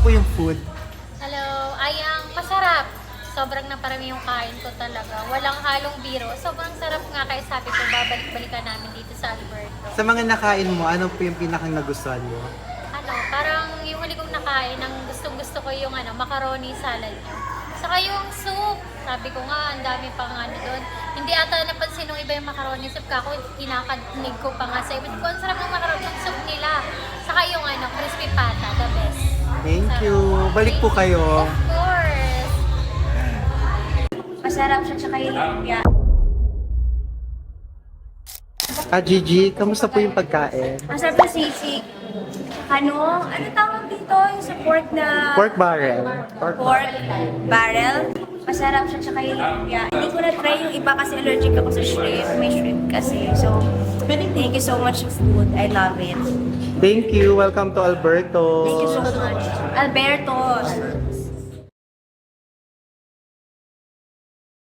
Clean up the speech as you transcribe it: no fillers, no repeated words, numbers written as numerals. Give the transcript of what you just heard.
po yung food? Hello, ayang masarap. Sobrang naparami yung kain ko talaga. Walang halong biro. Sobrang sarap nga kaya sabi ko babalik-balikan namin dito sa Alberto. Sa mga nakain mo, ano po yung pinakang nagustuhan mo? Parang yung huli kong nakain, ang gustong-gusto ko yung macaroni salad nyo. Saka yung soup. Sabi ko nga, ang dami pang doon. Hindi ata napansin nung iba yung macaroni soup ka ako. Kinakanig ko pa nga sa iba. Kung ang sarap ng macaroni soup nila. Saka yung crispy pata, the best. Thank Sarap. you. Balik po kayo. Of course. Masarap siya, tsaka yung lumpia. Gigi, kamusta po yung pagkain? Masarap na sisig. Ano tawag dito? Yung sa pork na... Pork barrel. Pork barrel. Masarap siya, tsaka yung lumpia. Hindi ko na-try yung iba kasi allergic ako sa shrimp. May shrimp kasi. So, thank you so much for food. I love it. Thank you. Welcome to Alberto. Thank you so much. Alberto.